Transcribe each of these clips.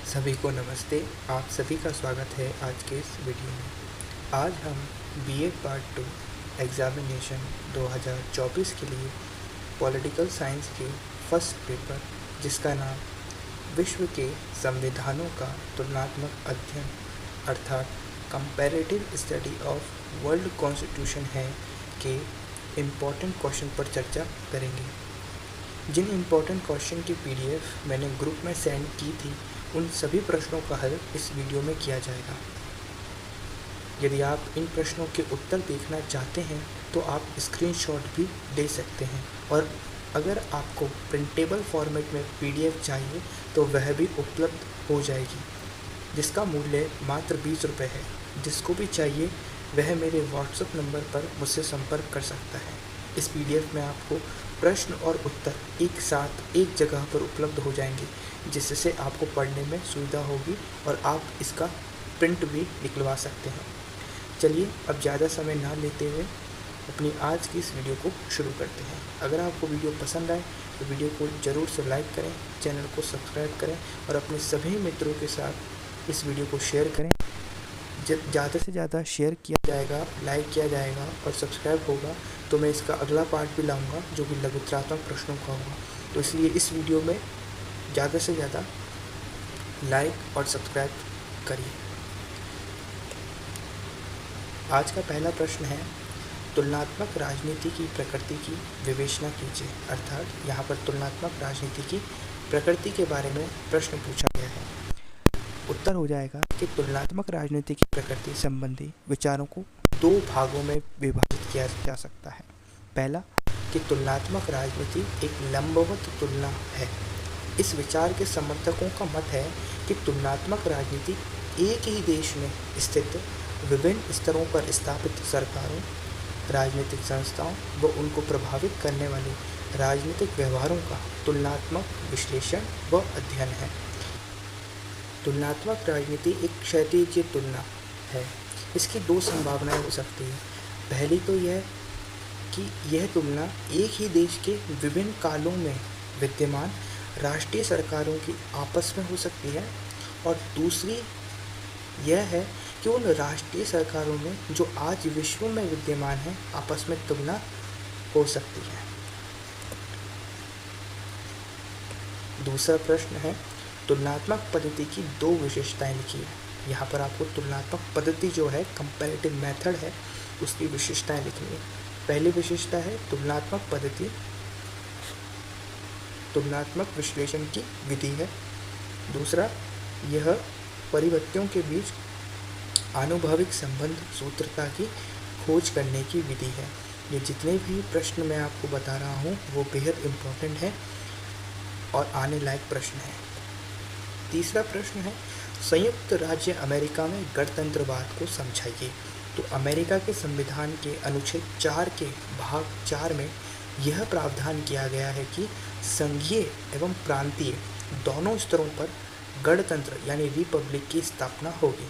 सभी को नमस्ते। आप सभी का स्वागत है आज के इस वीडियो में। आज हम बीएड पार्ट 2 एग्ज़ामिनेशन 2024 के लिए पॉलिटिकल साइंस के फर्स्ट पेपर, जिसका नाम विश्व के संविधानों का तुलनात्मक अध्ययन अर्थात comparative study of world constitution है, के इम्पॉर्टेंट क्वेश्चन पर चर्चा करेंगे। जिन इम्पोर्टेंट क्वेश्चन की पीडीएफ मैंने ग्रुप में सेंड की थी, उन सभी प्रश्नों का हल इस वीडियो में किया जाएगा। यदि आप इन प्रश्नों के उत्तर देखना चाहते हैं तो आप स्क्रीनशॉट भी ले सकते हैं, और अगर आपको प्रिंटेबल फॉर्मेट में पीडीएफ चाहिए तो वह भी उपलब्ध हो जाएगी, जिसका मूल्य मात्र 20 रुपये है। जिसको भी चाहिए वह मेरे व्हाट्सएप नंबर पर मुझसे संपर्क कर सकता है। इस पीडीएफ में आपको प्रश्न और उत्तर एक साथ एक जगह पर उपलब्ध हो जाएंगे, जिससे आपको पढ़ने में सुविधा होगी और आप इसका प्रिंट भी निकलवा सकते हैं। चलिए अब ज़्यादा समय ना लेते हुए अपनी आज की इस वीडियो को शुरू करते हैं। अगर आपको वीडियो पसंद आए तो वीडियो को ज़रूर से लाइक करें, चैनल को सब्सक्राइब करें और अपने सभी मित्रों के साथ इस वीडियो को शेयर करें। जब ज़्यादा से ज़्यादा शेयर किया जाएगा, लाइक किया जाएगा और सब्सक्राइब होगा तो मैं इसका अगला पार्ट भी लाऊंगा, जो कि लघुत्रात्मक प्रश्नों का होगा। तो इसलिए इस वीडियो में ज़्यादा से ज़्यादा लाइक और सब्सक्राइब करिए। आज का पहला प्रश्न है, तुलनात्मक राजनीति की प्रकृति की विवेचना कीजिए। अर्थात यहाँ पर तुलनात्मक राजनीति की प्रकृति के बारे में प्रश्न पूछा गया है। उत्तर हो जाएगा कि तुलनात्मक राजनीति की प्रकृति संबंधी विचारों को दो भागों में विभाजित किया जा सकता है। पहला, कि तुलनात्मक राजनीति एक लंबवत तुलना है। इस विचार के समर्थकों का मत है कि तुलनात्मक राजनीति एक ही देश में स्थित विभिन्न स्तरों पर स्थापित सरकारों, राजनीतिक संस्थाओं व उनको प्रभावित करने वाले राजनीतिक व्यवहारों का तुलनात्मक विश्लेषण व अध्ययन है। तुलनात्मक राजनीति एक क्षैतिज तुलना है। इसकी दो संभावनाएं हो सकती हैं। पहली तो यह कि यह तुलना एक ही देश के विभिन्न कालों में विद्यमान राष्ट्रीय सरकारों की आपस में हो सकती है, और दूसरी यह है कि उन राष्ट्रीय सरकारों में जो आज विश्व में विद्यमान हैं आपस में तुलना हो सकती है। दूसरा प्रश्न है, तुलनात्मक पद्धति की दो विशेषताएं लिखिए। यहाँ पर आपको तुलनात्मक पद्धति जो है, कंपैरेटिव मेथड है, उसकी विशेषताएं लिखनी है। पहली विशेषता है तुलनात्मक पद्धति तुलनात्मक विश्लेषण की विधि है। दूसरा, यह परिवर्तियों के बीच आनुभाविक संबंध सूत्रता की खोज करने की विधि है। ये जितने भी प्रश्न मैं आपको बता रहा हूँ वो बेहद इम्पोर्टेंट है और आने लायक प्रश्न है। तीसरा प्रश्न है, संयुक्त राज्य अमेरिका में गणतंत्रवाद को समझाइए। तो अमेरिका के संविधान के अनुच्छेद 4 के भाग 4 में यह प्रावधान किया गया है कि संघीय एवं प्रांतीय दोनों स्तरों पर गणतंत्र यानी रिपब्लिक की स्थापना होगी।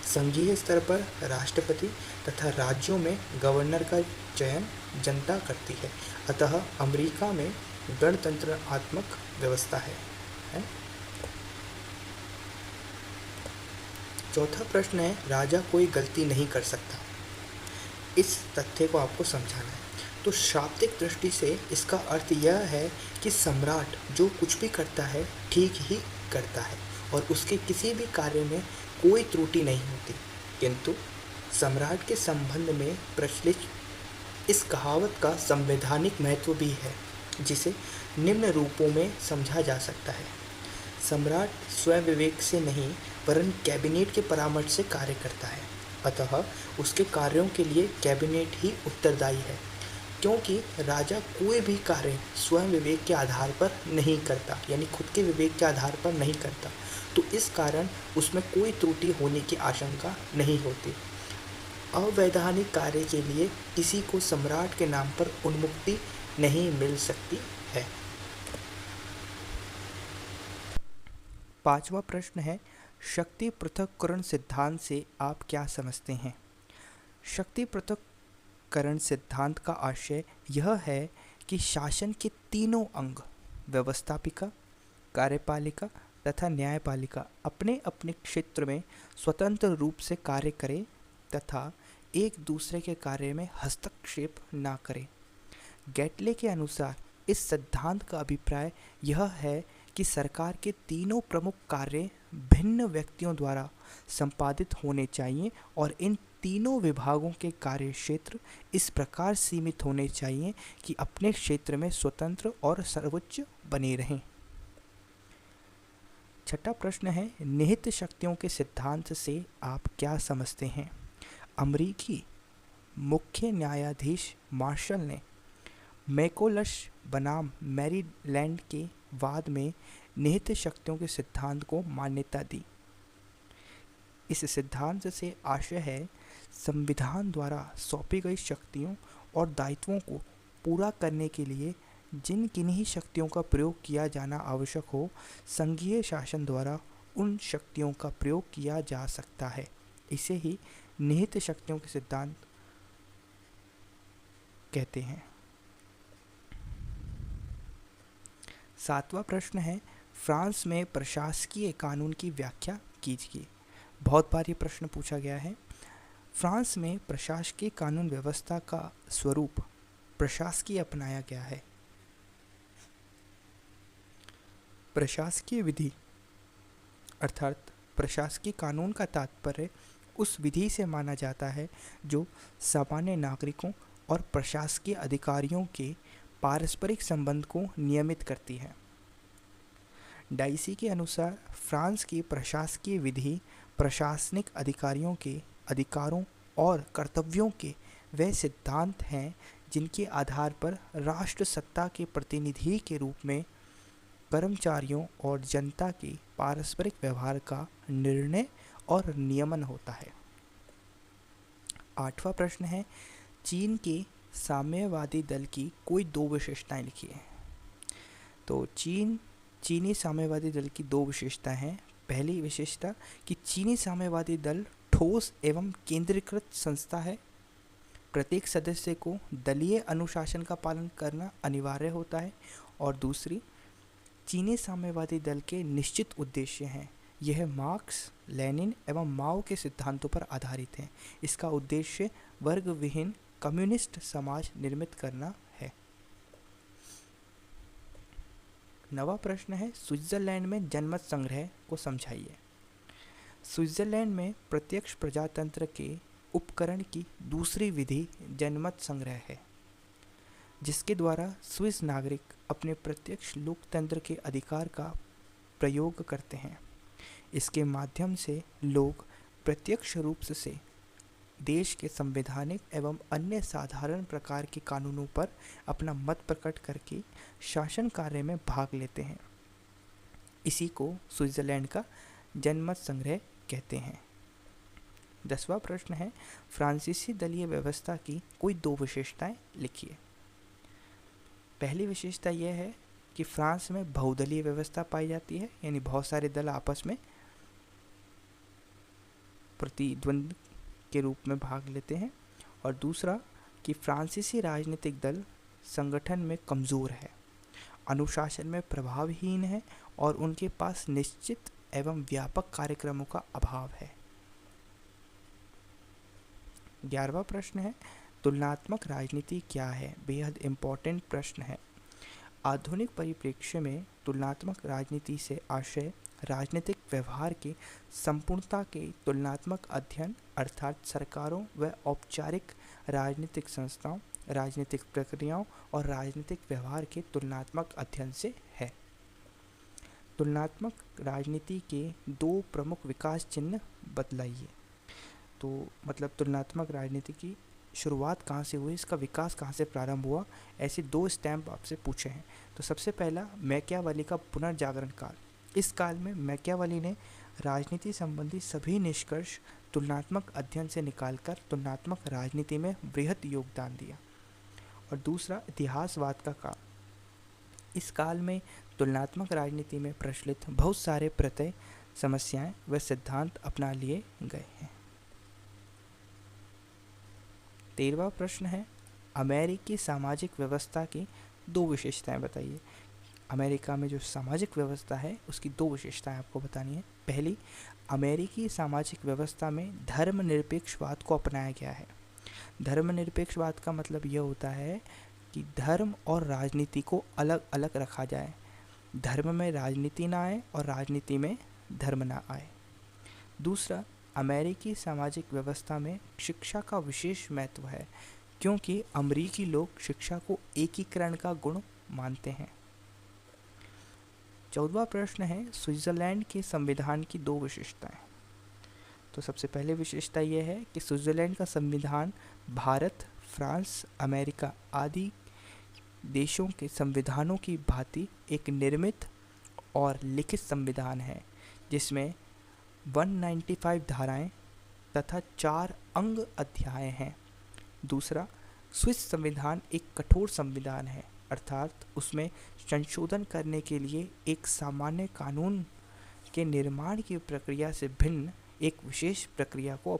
संघीय स्तर पर राष्ट्रपति तथा राज्यों में गवर्नर का चयन जनता करती है। अतः अमेरिका में गणतंत्रात्मक व्यवस्था है। चौथा प्रश्न है, राजा कोई गलती नहीं कर सकता। इस तथ्य को आपको समझाना है। तो शाब्दिक दृष्टि से इसका अर्थ यह है कि सम्राट जो कुछ भी करता है ठीक ही करता है और उसके किसी भी कार्य में कोई त्रुटि नहीं होती। किंतु सम्राट के संबंध में प्रचलित इस कहावत का संवैधानिक महत्व भी है, जिसे निम्न रूपों में समझा जा सकता है। सम्राट स्वयं विवेक से नहीं वरन कैबिनेट के परामर्श से कार्य करता है। अतः उसके कार्यों के लिए कैबिनेट ही उत्तरदायी है, क्योंकि राजा कोई भी कार्य स्वयं विवेक के आधार पर नहीं करता, यानी खुद के विवेक के आधार पर नहीं करता। तो इस कारण उसमें कोई त्रुटि होने की आशंका नहीं होती। अवैधानिक कार्य के लिए किसी को सम्राट के नाम पर उन्मुक्ति नहीं मिल सकती है। पांचवा प्रश्न है, शक्ति पृथक्करण सिद्धांत से आप क्या समझते हैं। शक्ति पृथक्करण सिद्धांत का आशय यह है कि शासन के तीनों अंग व्यवस्थापिका, कार्यपालिका तथा न्यायपालिका अपने अपने क्षेत्र में स्वतंत्र रूप से कार्य करे तथा एक दूसरे के कार्य में हस्तक्षेप ना करे। गैटले के अनुसार इस सिद्धांत का अभिप्राय यह है कि सरकार के तीनों प्रमुख कार्य भिन्न व्यक्तियों द्वारा संपादित होने चाहिए और इन तीनों विभागों के कार्य क्षेत्र इस प्रकार सीमित होने चाहिए कि अपने क्षेत्र में स्वतंत्र और सर्वोच्च बने रहें। छठा प्रश्न है, निहित शक्तियों के सिद्धांत से आप क्या समझते हैं? अमेरिकी मुख्य न्यायाधीश मार्शल ने मैकोलश बनाम मैरीलैंड के वाद में निहित शक्तियों के सिद्धांत को मान्यता दी। इस सिद्धांत से आशय है संविधान द्वारा सौंपी गई शक्तियों और दायित्वों को पूरा करने के लिए जिन किन्हीं शक्तियों का प्रयोग किया जाना आवश्यक हो, संघीय शासन द्वारा उन शक्तियों का प्रयोग किया जा सकता है। इसे ही निहित शक्तियों के सिद्धांत कहते हैं। सातवां प्रश्न है, फ्रांस में प्रशासकीय कानून की व्याख्या कीजिए। बहुत बार ये प्रश्न पूछा गया है। फ्रांस में प्रशासकीय कानून व्यवस्था का स्वरूप प्रशासकीय अपनाया गया है। प्रशासकीय विधि अर्थात प्रशासकीय कानून का तात्पर्य उस विधि से माना जाता है जो सामान्य नागरिकों और प्रशासकीय अधिकारियों के पारस्परिक संबंध को नियमित करती है। डाइसी के अनुसार फ्रांस की प्रशासकीय विधि प्रशासनिक अधिकारियों के अधिकारों और कर्तव्यों के वे सिद्धांत हैं जिनके आधार पर राष्ट्र सत्ता के प्रतिनिधि के रूप में कर्मचारियों और जनता के पारस्परिक व्यवहार का निर्णय और नियमन होता है। आठवां प्रश्न है, चीन के साम्यवादी दल की कोई दो विशेषताएं लिखिए। तो चीनी साम्यवादी दल की दो विशेषताएं हैं। पहली विशेषता कि चीनी साम्यवादी दल ठोस एवं केंद्रीकृत संस्था है। प्रत्येक सदस्य को दलीय अनुशासन का पालन करना अनिवार्य होता है। और दूसरी, चीनी साम्यवादी दल के निश्चित उद्देश्य हैं। यह मार्क्स, लेनिन एवं माओ के सिद्धांतों पर आधारित है। इसका उद्देश्य वर्ग विहीन कम्युनिस्ट समाज निर्मित करना है। नवा प्रश्न है, स्विट्जरलैंड में जनमत संग्रह को समझाइए। स्विट्जरलैंड में प्रत्यक्ष प्रजातंत्र के उपकरण की दूसरी विधि जनमत संग्रह है, जिसके द्वारा स्विस नागरिक अपने प्रत्यक्ष लोकतंत्र के अधिकार का प्रयोग करते हैं। इसके माध्यम से लोग प्रत्यक्ष रूप से देश के संवैधानिक एवं अन्य साधारण प्रकार के कानूनों पर अपना मत प्रकट करके शासन कार्य में भाग लेते हैं। इसी को स्विट्जरलैंड का जनमत संग्रह कहते हैं। 10वां प्रश्न है, फ्रांसीसी दलीय व्यवस्था की कोई दो विशेषताएं लिखिए। पहली विशेषता यह है कि फ्रांस में बहुदलीय व्यवस्था पाई जाती है, यानी बहुत सारे दल आपस में प्रतिद्वंद के रूप में भाग लेते हैं। और दूसरा कि फ्रांसीसी राजनीतिक दल संगठन में कमज़ोर है, अनुशासन में प्रभावहीन है और उनके पास निश्चित एवं व्यापक कार्यक्रमों का अभाव है। 11वां प्रश्न है, तुलनात्मक राजनीति क्या है? बेहद इम्पोर्टेंट प्रश्न है। आधुनिक परिप्रेक्ष्य में तुलनात्मक राजनीति से आशय राजनीतिक व्यवहार के संपूर्णता के तुलनात्मक अध्ययन अर्थात सरकारों व औपचारिक राजनीतिक संस्थाओं, राजनीतिक प्रक्रियाओं और राजनीतिक व्यवहार के तुलनात्मक अध्ययन से है। तुलनात्मक राजनीति के दो प्रमुख विकास चिन्ह बतलाइए। तो मतलब तुलनात्मक राजनीति की शुरुआत कहाँ से हुई, इसका विकास कहाँ से प्रारंभ हुआ, ऐसे दो स्टैम्प आपसे पूछे हैं। तो सबसे पहला मैकियावेली का पुनर्जागरण काल। इस काल में मैकियावेली ने राजनीति संबंधी सभी निष्कर्ष तुलनात्मक अध्ययन से निकालकर तुलनात्मक राजनीति में बृहद योगदान दिया। और दूसरा इतिहासवाद का काल। इस काल में तुलनात्मक राजनीति में प्रचलित बहुत सारे प्रत्यय, समस्याएं व सिद्धांत अपना लिए गए हैं। 13वां प्रश्न है, अमेरिकी सामाजिक व्यवस्था की दो विशेषताएं बताइए। अमेरिका में जो सामाजिक व्यवस्था है उसकी दो विशेषताएं आपको बतानी है। पहली, अमेरिकी सामाजिक व्यवस्था में धर्मनिरपेक्षवाद को अपनाया गया है। धर्मनिरपेक्षवाद का मतलब यह होता है कि धर्म और राजनीति को अलग अलग रखा जाए, धर्म में राजनीति ना आए और राजनीति में धर्म ना आए। दूसरा, अमेरिकी सामाजिक व्यवस्था में शिक्षा का विशेष महत्व है, क्योंकि अमेरिकी लोग शिक्षा को एकीकरण का गुण मानते हैं। 14वां प्रश्न है, स्विट्जरलैंड के संविधान की दो विशेषताएं। तो सबसे पहले विशेषता यह है कि स्विट्जरलैंड का संविधान भारत, फ्रांस, अमेरिका आदि देशों के संविधानों की भांति एक निर्मित और लिखित संविधान है, जिसमें 195 धाराएं तथा 4 अंग अध्याय हैं। दूसरा, स्विस संविधान एक कठोर संविधान है, अर्थात उसमें संशोधन करने के लिए एक सामान्य कानून के निर्माण की प्रक्रिया से भिन्न एक विशेष प्रक्रिया को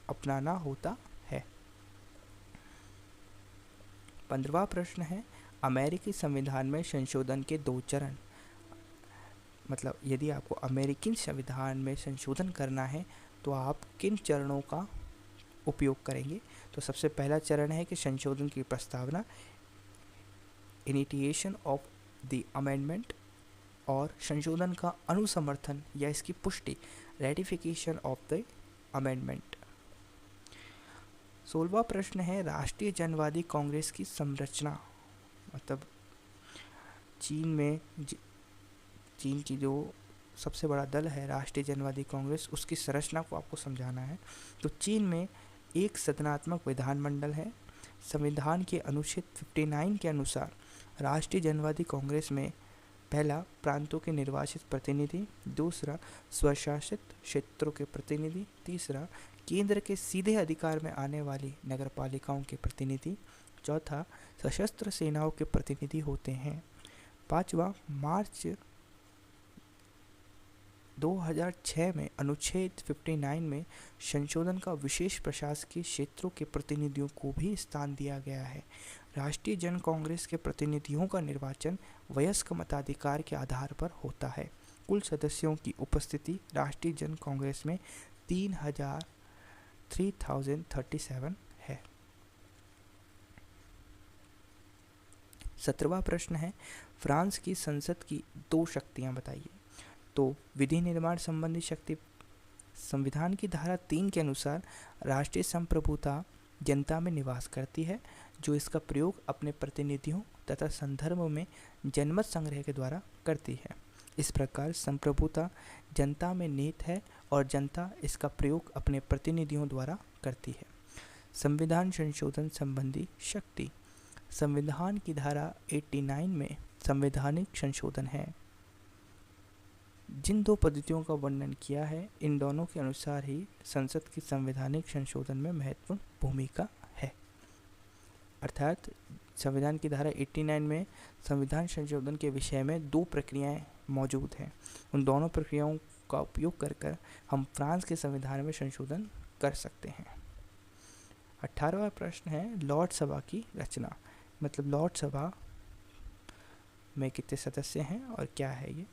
अपनाना होता है। 15वां प्रश्न है, अमेरिकी संविधान में संशोधन के 2 चरण। मतलब यदि आपको अमेरिकी संविधान में संशोधन करना है तो आप किन चरणों का उपयोग करेंगे? तो सबसे पहला चरण है कि संशोधन की प्रस्तावना, इनिशिएशन ऑफ द अमेंडमेंट, और संशोधन का अनुसमर्थन या इसकी पुष्टि, रेटिफिकेशन ऑफ द अमेंडमेंट। 16वां प्रश्न है, राष्ट्रीय जनवादी कांग्रेस की संरचना। मतलब चीन की जो सबसे बड़ा दल है राष्ट्रीय जनवादी कांग्रेस, उसकी संरचना को आपको समझाना है। तो चीन में एक सदनात्मक विधानमंडल है। संविधान के अनुच्छेद 59 के अनुसार राष्ट्रीय जनवादी कांग्रेस में पहला, प्रांतों के निर्वाचित प्रतिनिधि, दूसरा, स्वशासित क्षेत्रों के प्रतिनिधि, तीसरा, केंद्र के सीधे अधिकार में आने वाली नगरपालिकाओं के प्रतिनिधि, चौथा, सशस्त्र सेनाओं के प्रतिनिधि होते हैं। पांचवा, मार्च 2006 में अनुच्छेद 59 में संशोधन का विशेष प्रशासकीय क्षेत्रों के प्रतिनिधियों को भी स्थान दिया गया है। राष्ट्रीय जन कांग्रेस के प्रतिनिधियों का निर्वाचन वयस्क मताधिकार के आधार पर होता है। कुल सदस्यों की उपस्थिति राष्ट्रीय जन कांग्रेस में 3037 है। 17वां प्रश्न है, फ्रांस की संसद की 2 शक्तियां बताइए। तो विधि निर्माण संबंधी शक्ति, संविधान की धारा 3 के अनुसार राष्ट्रीय संप्रभुता जनता में निवास करती है, जो इसका प्रयोग अपने प्रतिनिधियों तथा संदर्भ में जनमत संग्रह के द्वारा करती है। इस प्रकार संप्रभुता जनता में निहित है और जनता इसका प्रयोग अपने प्रतिनिधियों द्वारा करती है। संविधान संशोधन संबंधी शक्ति, संविधान की धारा 89 में संवैधानिक संशोधन है। जिन 2 पद्धतियों का वर्णन किया है, इन दोनों के अनुसार ही संसद की संवैधानिक संशोधन में महत्वपूर्ण भूमिका है। अर्थात संविधान की धारा 89 में संविधान संशोधन के विषय में 2 प्रक्रियाएं मौजूद हैं। उन दोनों प्रक्रियाओं का उपयोग कर हम फ्रांस के संविधान में संशोधन कर सकते हैं। 18वां प्रश्न है, लॉर्ड सभा की रचना। मतलब लॉर्ड सभा में कितने सदस्य हैं और क्या है ये?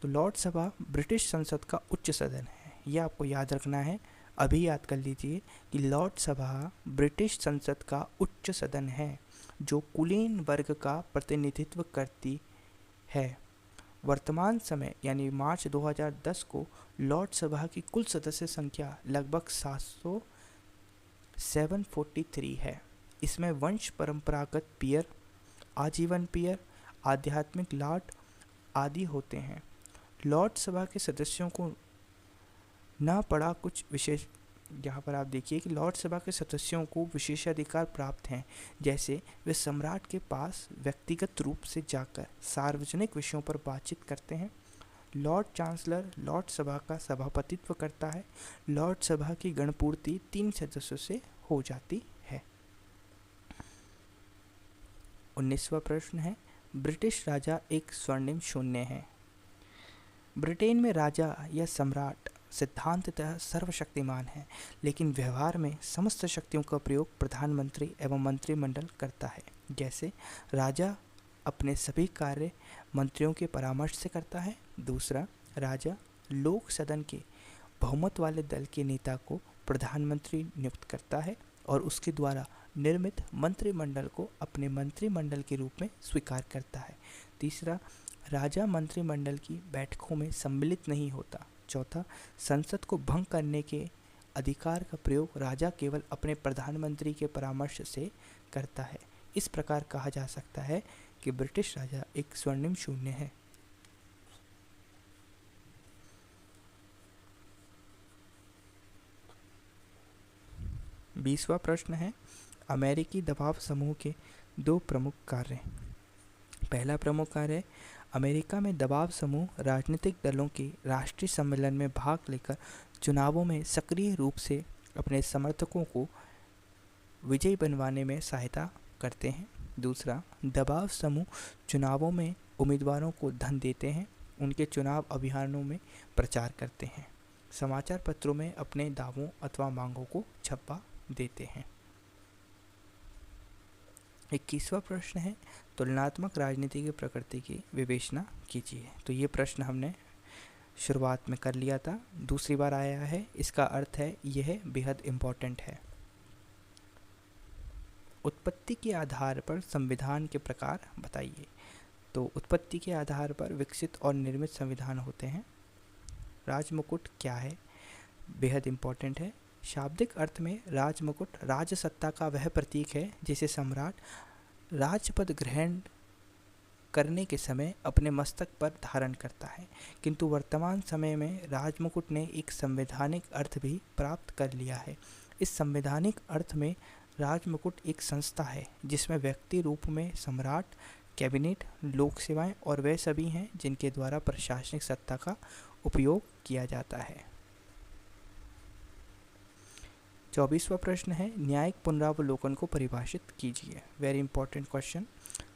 तो लॉर्ड सभा ब्रिटिश संसद का उच्च सदन है। यह आपको याद रखना है, अभी याद कर लीजिए कि लॉर्ड सभा ब्रिटिश संसद का उच्च सदन है, जो कुलीन वर्ग का प्रतिनिधित्व करती है। वर्तमान समय यानी मार्च 2010 को लॉर्ड सभा की कुल सदस्य संख्या लगभग 743 है। इसमें वंश परंपरागत पीयर, आजीवन पीयर, आध्यात्मिक लॉर्ड आदि होते हैं। लॉर्ड सभा के सदस्यों को न पड़ा कुछ विशेष, यहाँ पर आप देखिए कि लॉर्ड सभा के सदस्यों को विशेषाधिकार प्राप्त हैं, जैसे वे सम्राट के पास व्यक्तिगत रूप से जाकर सार्वजनिक विषयों पर बातचीत करते हैं। लॉर्ड चांसलर लॉर्ड सभा का सभापतित्व करता है। लॉर्ड सभा की गणपूर्ति 3 सदस्यों से हो जाती है। 19वां प्रश्न है, ब्रिटिश राजा एक स्वर्णिम शून्य है। ब्रिटेन में राजा या सम्राट सिद्धांततः सर्वशक्तिमान है, लेकिन व्यवहार में समस्त शक्तियों का प्रयोग प्रधानमंत्री एवं मंत्रिमंडल करता है। जैसे राजा अपने सभी कार्य मंत्रियों के परामर्श से करता है। दूसरा, राजा लोक सदन के बहुमत वाले दल के नेता को प्रधानमंत्री नियुक्त करता है और उसके द्वारा निर्मित मंत्रिमंडल को अपने मंत्रिमंडल के रूप में स्वीकार करता है। तीसरा, राजा मंत्रिमंडल की बैठकों में सम्मिलित नहीं होता। चौथा, संसद को भंग करने के अधिकार का प्रयोग राजा केवल अपने प्रधानमंत्री के परामर्श से करता है। इस प्रकार कहा जा सकता है कि ब्रिटिश राजा एक स्वर्णिम शून्य है। 20वां प्रश्न है, अमेरिकी दबाव समूह के 2 प्रमुख कार्य। पहला प्रमुख कार्य, अमेरिका में दबाव समूह राजनीतिक दलों के राष्ट्रीय सम्मेलन में भाग लेकर चुनावों में सक्रिय रूप से अपने समर्थकों को विजयी बनवाने में सहायता करते हैं। दूसरा, दबाव समूह चुनावों में उम्मीदवारों को धन देते हैं, उनके चुनाव अभियानों में प्रचार करते हैं, समाचार पत्रों में अपने दावों अथवा मांगों को छपवा देते हैं। 21वां प्रश्न है, तुलनात्मक राजनीति की प्रकृति की विवेचना कीजिए। तो ये प्रश्न हमने शुरुआत में कर लिया था, दूसरी बार आया है। इसका अर्थ है यह बेहद इम्पोर्टेंट है। उत्पत्ति के आधार पर संविधान के प्रकार बताइए। तो उत्पत्ति के आधार पर विकसित और निर्मित संविधान होते हैं। राजमुकुट क्या है? बेहद इम्पोर्टेंट है। शाब्दिक अर्थ में राजमुकुट राजसत्ता का वह प्रतीक है जिसे सम्राट राजपद ग्रहण करने के समय अपने मस्तक पर धारण करता है, किंतु वर्तमान समय में राजमुकुट ने एक संवैधानिक अर्थ भी प्राप्त कर लिया है। इस संवैधानिक अर्थ में राजमुकुट एक संस्था है जिसमें व्यक्ति रूप में सम्राट, कैबिनेट, लोक सेवाएं और वे सभी हैं जिनके द्वारा प्रशासनिक सत्ता का उपयोग किया जाता है। 24वां प्रश्न है, न्यायिक पुनरावलोकन को परिभाषित कीजिए। Very important question.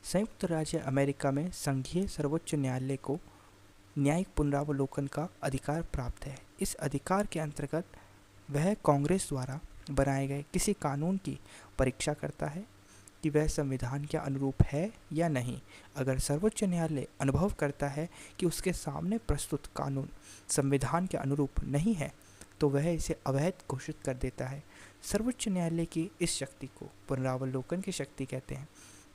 संयुक्त राज्य अमेरिका में संघीय सर्वोच्च न्यायालय को न्यायिक पुनरावलोकन का अधिकार प्राप्त है। इस अधिकार के अंतर्गत वह कांग्रेस द्वारा बनाए गए किसी कानून की परीक्षा करता है कि वह संविधान के अनुरूप है या नहीं। अगर सर्वोच्च न्यायालय अनुभव करता है कि उसके सामने प्रस्तुत कानून संविधान के अनुरूप नहीं है तो वह इसे अवैध घोषित कर देता है। सर्वोच्च न्यायालय की इस शक्ति को पुनरावलोकन की शक्ति कहते हैं।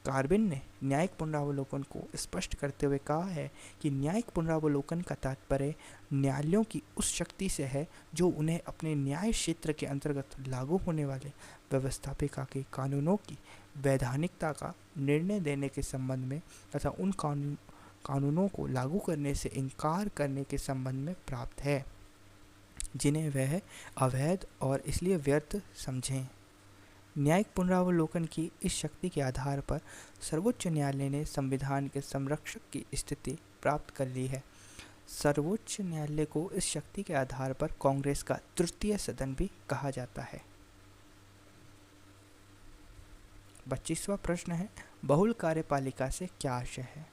कार्बिन ने न्यायिक पुनरावलोकन को स्पष्ट करते हुए कहा है कि न्यायिक पुनरावलोकन का तात्पर्य न्यायालयों की उस शक्ति से है जो उन्हें अपने न्याय क्षेत्र के अंतर्गत लागू होने वाले व्यवस्थापिका के कानूनों की वैधानिकता का निर्णय देने के संबंध में तथा उन कानूनों को लागू करने से इनकार करने के संबंध में प्राप्त है, जिन्हें वह अवैध और इसलिए व्यर्थ समझें। न्यायिक पुनरावलोकन की इस शक्ति के आधार पर सर्वोच्च न्यायालय ने संविधान के संरक्षक की स्थिति प्राप्त कर ली है। सर्वोच्च न्यायालय को इस शक्ति के आधार पर कांग्रेस का तृतीय सदन भी कहा जाता है। 25वां प्रश्न है, बहुल कार्यपालिका से क्या आशय है?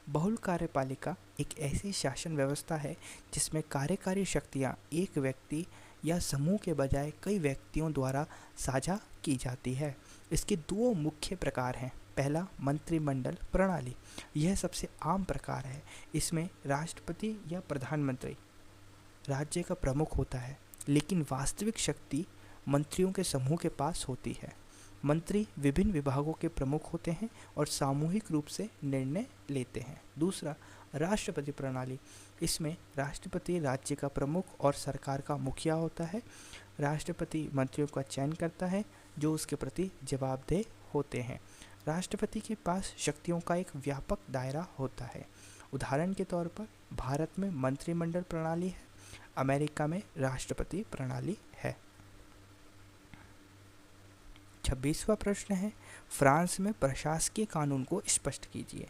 बहुल कार्यपालिका एक ऐसी शासन व्यवस्था है जिसमें कार्यकारी शक्तियां एक व्यक्ति या समूह के बजाय कई व्यक्तियों द्वारा साझा की जाती है। इसके 2 मुख्य प्रकार हैं। पहला, मंत्रिमंडल प्रणाली। यह सबसे आम प्रकार है। इसमें राष्ट्रपति या प्रधानमंत्री राज्य का प्रमुख होता है, लेकिन वास्तविक शक्ति मंत्रियों के समूह के पास होती है। मंत्री विभिन्न विभागों के प्रमुख होते हैं और सामूहिक रूप से निर्णय लेते हैं। दूसरा, राष्ट्रपति प्रणाली। इसमें राष्ट्रपति राज्य का प्रमुख और सरकार का मुखिया होता है। राष्ट्रपति मंत्रियों का चयन करता है जो उसके प्रति जवाबदेह होते हैं। राष्ट्रपति के पास शक्तियों का एक व्यापक दायरा होता है। उदाहरण के तौर पर भारत में मंत्रिमंडल प्रणाली है, अमेरिका में राष्ट्रपति प्रणाली है। 26वां प्रश्न है, फ्रांस में प्रशासकीय कानून को स्पष्ट कीजिए।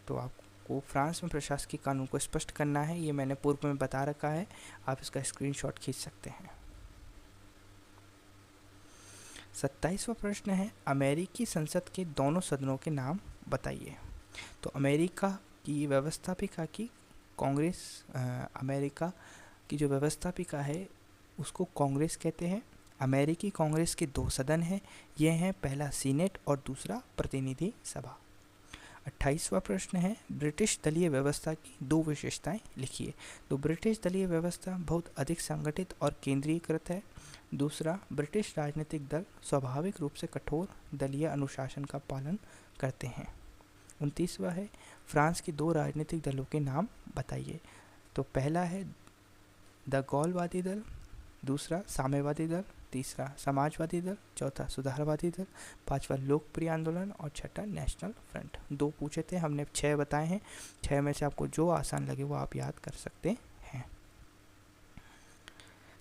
तो आपको फ्रांस में प्रशासकीय कानून को स्पष्ट करना है, ये मैंने पूर्व में बता रखा है, आप इसका स्क्रीनशॉट खींच सकते हैं। 27वां प्रश्न है, अमेरिकी संसद के दोनों सदनों के नाम बताइए। तो अमेरिका की व्यवस्थापिका की कांग्रेस, अमेरिका की जो व्यवस्थापिका है उसको कांग्रेस कहते हैं। अमेरिकी कांग्रेस के 2 सदन हैं, ये हैं पहला सीनेट और दूसरा प्रतिनिधि सभा। 28वां प्रश्न है ब्रिटिश दलीय व्यवस्था की दो विशेषताएं लिखिए। तो ब्रिटिश दलीय व्यवस्था बहुत अधिक संगठित और केंद्रीकृत है। दूसरा, ब्रिटिश राजनीतिक दल स्वाभाविक रूप से कठोर दलीय अनुशासन का पालन करते हैं। 29वां है फ्रांस के दो राजनीतिक दलों के नाम बताइए। तो पहला है द गॉलवादी दल, दूसरा साम्यवादी दल, तीसरा समाजवादी दल, चौथा सुधारवादी दल, पांचवा लोकप्रिय आंदोलन और छठा नेशनल फ्रंट। 2 पूछे थे, हमने 6 बताए हैं। 6 में से आपको जो आसान लगे वो आप याद कर सकते हैं।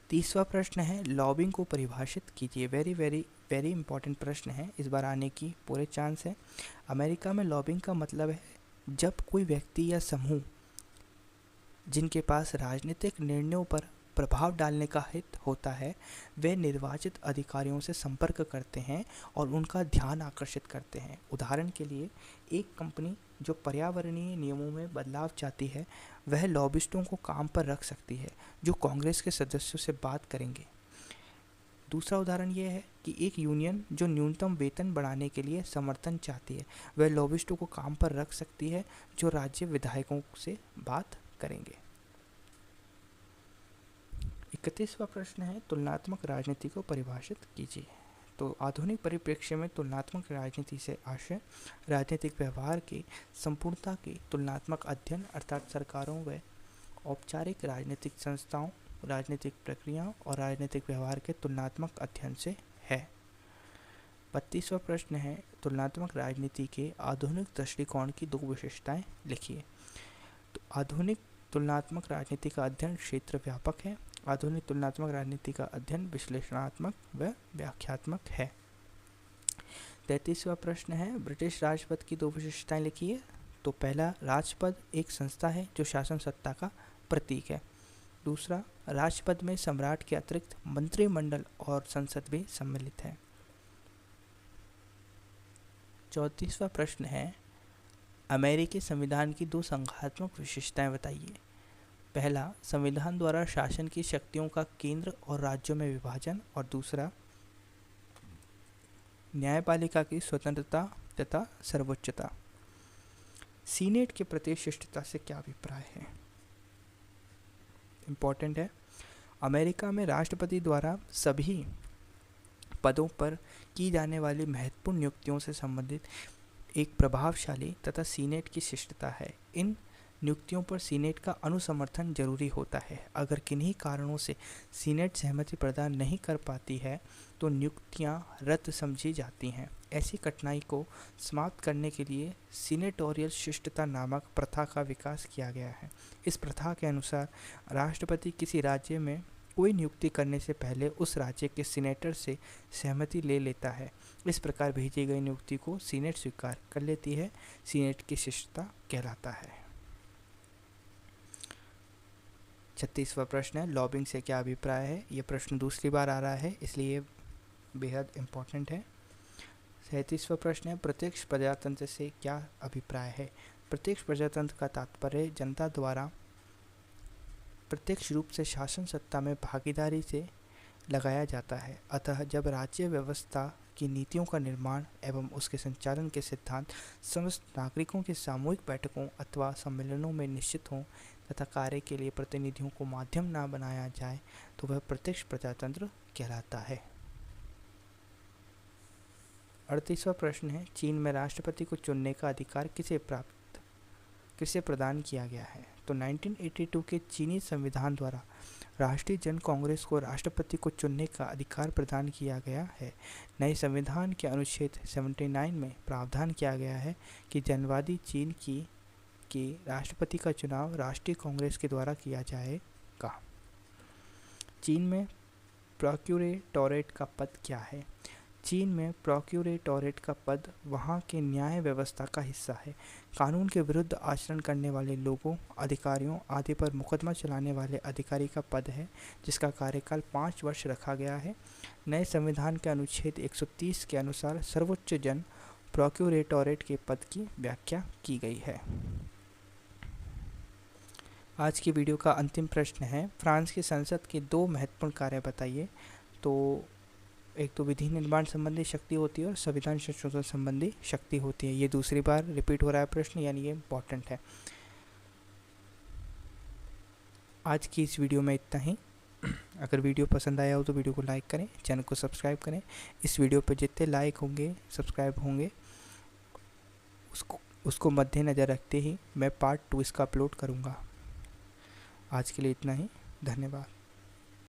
30वां प्रश्न है लॉबिंग को परिभाषित कीजिए। वेरी वेरी वेरी इंपॉर्टेंट प्रश्न है, इस बार आने की पूरे चांस है। अमेरिका में लॉबिंग का मतलब है जब कोई व्यक्ति या समूह जिनके पास राजनीतिक निर्णयों पर प्रभाव डालने का हित होता है वे निर्वाचित अधिकारियों से संपर्क करते हैं और उनका ध्यान आकर्षित करते हैं। उदाहरण के लिए एक कंपनी जो पर्यावरणीय नियमों में बदलाव चाहती है वह लॉबिस्टों को काम पर रख सकती है जो कांग्रेस के सदस्यों से बात करेंगे। दूसरा उदाहरण यह है कि एक यूनियन जो न्यूनतम वेतन बढ़ाने के लिए समर्थन चाहती है वह लॉबिस्टों को काम पर रख सकती है जो राज्य विधायकों से बात करेंगे। 31वां प्रश्न है तुलनात्मक राजनीति को परिभाषित कीजिए। तो आधुनिक परिप्रेक्ष्य में तुलनात्मक राजनीति से आशय राजनीतिक व्यवहार के संपूर्णता के तुलनात्मक अध्ययन अर्थात सरकारों व औपचारिक राजनीतिक संस्थाओं, राजनीतिक प्रक्रियाओं और राजनीतिक व्यवहार के तुलनात्मक अध्ययन से है। 32वां प्रश्न है तुलनात्मक राजनीति के आधुनिक दृष्टिकोण की दो विशेषताएं लिखिए। तो आधुनिक तुलनात्मक राजनीति का अध्ययन क्षेत्र व्यापक है। आधुनिक तुलनात्मक राजनीति का अध्ययन विश्लेषणात्मक व व्याख्यात्मक है। 33वां प्रश्न है ब्रिटिश राजपद की दो विशेषताएं लिखिए। तो पहला, राजपद एक संस्था है जो शासन सत्ता का प्रतीक है। दूसरा, राजपद में सम्राट के अतिरिक्त मंत्रिमंडल और संसद भी सम्मिलित है। 34वां प्रश्न है अमेरिकी संविधान की दो संघात्मक विशेषताएं बताइए। पहला, संविधान द्वारा शासन की शक्तियों का केंद्र और राज्यों में विभाजन और दूसरा, न्यायपालिका की स्वतंत्रता तथा सर्वोच्चता। सीनेट के प्रति शिष्टता से क्या अभिप्राय है? इम्पोर्टेंट है। अमेरिका में राष्ट्रपति द्वारा सभी पदों पर की जाने वाली महत्वपूर्ण नियुक्तियों से संबंधित एक प्रभावशाली तथा सीनेट की शिष्टता है। इन नियुक्तियों पर सीनेट का अनुसमर्थन जरूरी होता है। अगर किन्हीं कारणों से सीनेट सहमति प्रदान नहीं कर पाती है तो नियुक्तियां रद्द समझी जाती हैं। ऐसी कठिनाई को समाप्त करने के लिए सीनेटोरियल शिष्टता नामक प्रथा का विकास किया गया है। इस प्रथा के अनुसार राष्ट्रपति किसी राज्य में कोई नियुक्ति करने से पहले उस राज्य के सीनेटर से सहमति ले लेता है। इस प्रकार भेजी गई नियुक्ति को सीनेट स्वीकार कर लेती है। सीनेट की शिष्टता कहलाता है। 36वां प्रश्न है लॉबिंग से क्या अभिप्राय है। ये प्रश्न दूसरी बार आ रहा है इसलिए बेहद इम्पोर्टेंट है। 37वां प्रश्न है प्रत्यक्ष प्रजातंत्र से क्या अभिप्राय है। प्रत्यक्ष प्रजातंत्र का तात्पर्य जनता द्वारा प्रत्यक्ष रूप से शासन सत्ता में भागीदारी से लगाया जाता है। अतः जब राज्य व्यवस्था की नीतियों का निर्माण एवं उसके संचालन के सिद्धांत समस्त नागरिकों की सामूहिक बैठकों अथवा सम्मेलनों में निश्चित हों तथा कार्य के लिए प्रतिनिधियों को माध्यम न बनाया जाए तो वह प्रत्यक्ष प्रजातंत्र कहलाता है। 38वां प्रश्न है चीन में राष्ट्रपति को चुनने का अधिकार किसे प्रदान किया गया है। तो 1982 के चीनी संविधान द्वारा राष्ट्रीय जन कांग्रेस को राष्ट्रपति को चुनने का अधिकार प्रदान किया गया है। नए संविधान के अनुच्छेद 79 में प्रावधान किया गया है कि जनवादी चीन की राष्ट्रपति का चुनाव राष्ट्रीय कांग्रेस के द्वारा किया जाएगा। चीन में प्रोक्यूरेटोरेट का पद क्या है। चीन में प्रोक्यूरेटोरेट का पद वहाँ के न्याय व्यवस्था का हिस्सा है। कानून के विरुद्ध आचरण करने वाले लोगों, अधिकारियों आदि पर मुकदमा चलाने वाले अधिकारी का पद है जिसका कार्यकाल 5 वर्ष रखा गया है। नए संविधान के अनुच्छेद 130 के अनुसार सर्वोच्च जन प्रोक्यूरेटोरेट के पद की व्याख्या की गई है। आज की वीडियो का अंतिम प्रश्न है फ्रांस की संसद के 2 महत्वपूर्ण कार्य बताइए। तो एक तो विधि निर्माण संबंधी शक्ति होती है और संविधान संशोधन संबंधी शक्ति होती है। ये दूसरी बार रिपीट हो रहा है प्रश्न, यानी ये इम्पॉर्टेंट है। आज की इस वीडियो में इतना ही। अगर वीडियो पसंद आया हो तो वीडियो को लाइक करें, चैनल को सब्सक्राइब करें। इस वीडियो पर जितने लाइक होंगे, सब्सक्राइब होंगे, उसको मद्देनज़र रखते ही मैं पार्ट 2 इसका अपलोड करूँगा। आज के लिए इतना ही। धन्यवाद।